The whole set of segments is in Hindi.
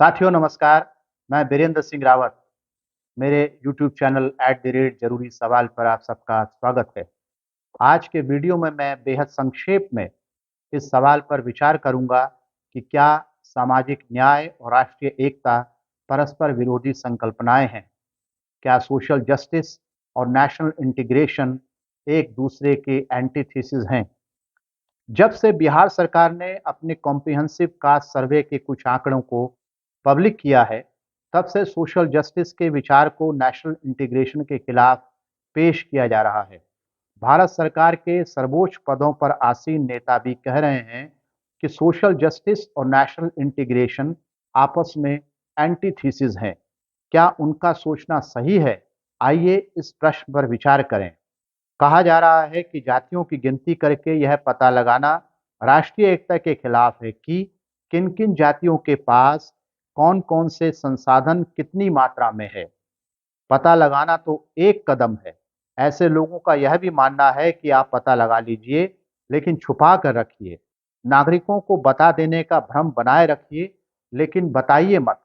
साथियों नमस्कार, मैं बीरेंद्र सिंह रावत। मेरे यूट्यूब चैनल @जरूरी सवाल पर आप सबका स्वागत है। आज के वीडियो में मैं बेहद संक्षेप में इस सवाल पर विचार करूंगा कि क्या सामाजिक न्याय और राष्ट्रीय एकता परस्पर विरोधी संकल्पनाएं हैं? क्या सोशल जस्टिस और नेशनल इंटीग्रेशन एक दूसरे के एंटीथेसिस हैं? जब से बिहार सरकार ने अपने कॉम्प्रिहेंसिव कास्ट सर्वे के कुछ आंकड़ों को पब्लिक किया है, तब से सोशल जस्टिस के विचार को नेशनल इंटीग्रेशन के खिलाफ पेश किया जा रहा है। भारत सरकार के सर्वोच्च पदों पर आसीन नेता भी कह रहे हैं कि सोशल जस्टिस और नेशनल इंटीग्रेशन आपस में एंटीथीसिस हैं। क्या उनका सोचना सही है? आइए इस प्रश्न पर विचार करें। कहा जा रहा है कि जातियों की गिनती करके यह पता लगाना राष्ट्रीय एकता के खिलाफ है कि किन-किन जातियों के पास कौन-कौन से संसाधन कितनी मात्रा में है। पता लगाना तो एक कदम है। ऐसे लोगों का यह भी मानना है कि आप पता लगा लीजिए, लेकिन छुपा कर रखिए। नागरिकों को बता देने का भ्रम बनाए रखिए, लेकिन बताइए मत।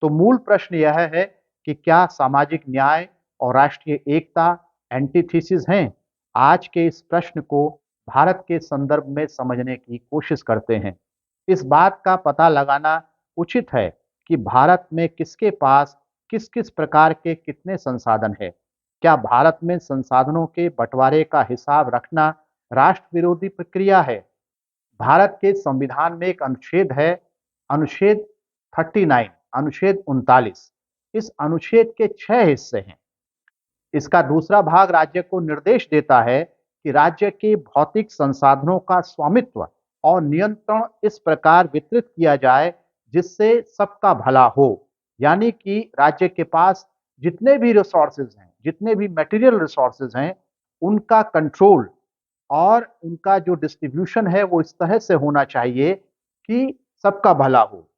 तो मूल प्रश्न यह है कि क्या सामाजिक न्याय और राष्ट्रीय एकता एंटीथीसिस हैं? आज के इस प्रश्न को भारत के संदर्भ में समझने की कोशिश करते हैं। इस बात का पता लगाना उचित है कि भारत में किसके पास किस-किस प्रकार के कितने संसाधन हैं। क्या भारत में संसाधनों के बंटवारे का हिसाब रखना राष्ट्र विरोधी प्रक्रिया है? भारत के संविधान में एक अनुच्छेद है, अनुच्छेद 39, अनुच्छेद 39। इस अनुच्छेद के 6 हिस्से हैं। इसका दूसरा भाग राज्य को निर्देश देता है कि राज्य के भौतिक संसाधनों का स्वामित्व और नियंत्रण इस प्रकार वितरित किया जाए जिससे सबका भला हो। यानी कि राज्य के पास जितने भी रिसोर्सेज हैं, जितने भी मटेरियल रिसोर्सेज हैं, उनका कंट्रोल और उनका जो डिस्ट्रीब्यूशन है वो इस तरह से होना चाहिए कि सबका भला हो।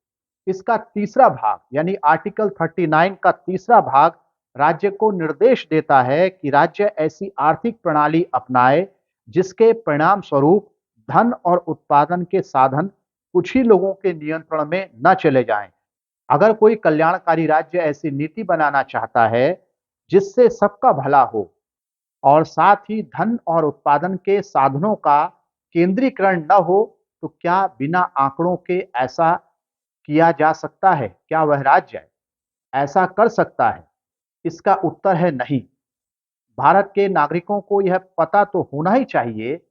इसका तीसरा भाग यानी आर्टिकल 39 का तीसरा भाग राज्य को निर्देश देता है कि राज्य ऐसी आर्थिक प्रणाली अपनाए जिसके परिणाम स्वरूप धन और उत्पादन के साधन कुछ ही लोगों के नियंत्रण में न चले जाएं। अगर कोई कल्याणकारी राज्य ऐसी नीति बनाना चाहता है जिससे सबका भला हो और साथ ही धन और उत्पादन के साधनों का केंद्रीकरण न हो, तो क्या बिना आंकड़ों के ऐसा किया जा सकता है? क्या वह राज्य ऐसा कर सकता है? इसका उत्तर है नहीं। भारत के नागरिकों को यह पता तो होना ही चाहिए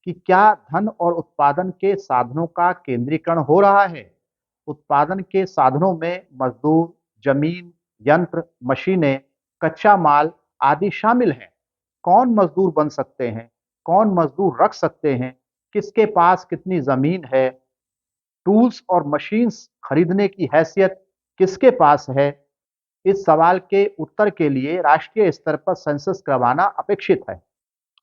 कि क्या धन और उत्पादन के साधनों का केंद्रीकरण हो रहा है। उत्पादन के साधनों में मजदूर, जमीन, यंत्र, मशीनें, कच्चा माल आदि शामिल हैं। कौन मजदूर बन सकते हैं? कौन मजदूर रख सकते हैं? किसके पास कितनी जमीन है? टूल्स और मशीन्स खरीदने की हैसियत किसके पास है? इस सवाल के उत्तर के लिए राष्ट्रीय स्तर पर सेंसस करवाना अपेक्षित है।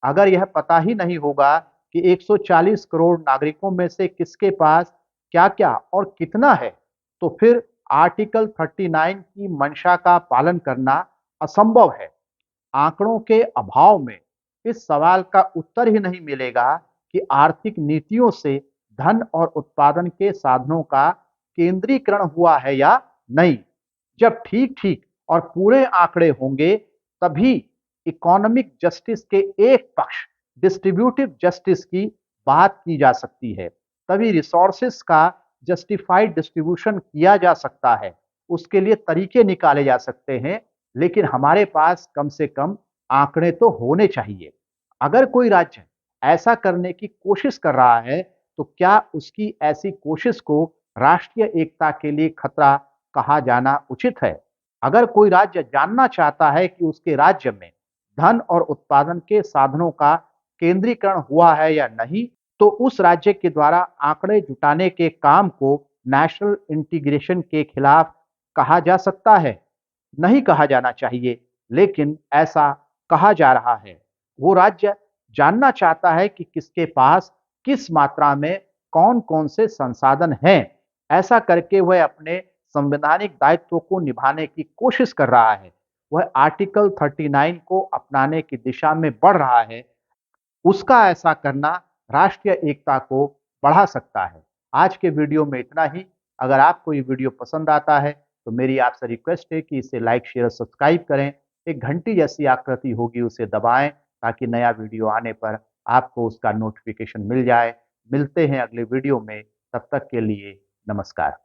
अगर यह पता ही नहीं होगा कि 140 करोड़ नागरिकों में से किसके पास क्या-क्या और कितना है, तो फिर आर्टिकल 39 की मंशा का पालन करना असंभव है। आंकड़ों के अभाव में इस सवाल का उत्तर ही नहीं मिलेगा कि आर्थिक नीतियों से धन और उत्पादन के साधनों का केंद्रीकरण हुआ है या नहीं। जब ठीक-ठीक और पूरे आंकड़े होंगे, तभी इकोनॉमिक जस्टिस के एक पक्ष डिस्ट्रीब्यूटिव जस्टिस की बात की जा सकती है। तभी रिसोर्सेस का जस्टिफाइड डिस्ट्रीब्यूशन किया जा सकता है। उसके लिए तरीके निकाले जा सकते हैं, लेकिन हमारे पास कम से कम आंकड़े तो होने चाहिए। अगर कोई राज्य ऐसा करने की कोशिश कर रहा है, तो क्या उसकी ऐसी कोशिश को राष्ट्रीय एकता के लिए खतरा कहा जाना उचित है? अगर कोई राज्य जानना चाहता है कि उसके राज्य में धन और उत्पादन के साधनों का केंद्रीकरण हुआ है या नहीं, तो उस राज्य के द्वारा आंकड़े जुटाने के काम को नेशनल इंटीग्रेशन के खिलाफ कहा जा सकता है। नहीं कहा जाना चाहिए, लेकिन ऐसा कहा जा रहा है। वो राज्य जानना चाहता है कि किसके पास किस मात्रा में कौन-कौन से संसाधन हैं। ऐसा करके वह अपने संवैधानिक दायित्वों को निभाने की कोशिश कर रहा है। वह आर्टिकल 39 को अपनाने की दिशा में बढ़ रहा है। उसका ऐसा करना राष्ट्रीय एकता को बढ़ा सकता है। आज के वीडियो में इतना ही। अगर आपको ये वीडियो पसंद आता है तो मेरी आपसे रिक्वेस्ट है कि इसे लाइक, शेयर और सब्सक्राइब करें। एक घंटी जैसी आकृति होगी, उसे दबाएं ताकि नया वीडियो आने पर आपको उसका नोटिफिकेशन मिल जाए। मिलते हैं अगले वीडियो में, तब तक के लिए नमस्कार।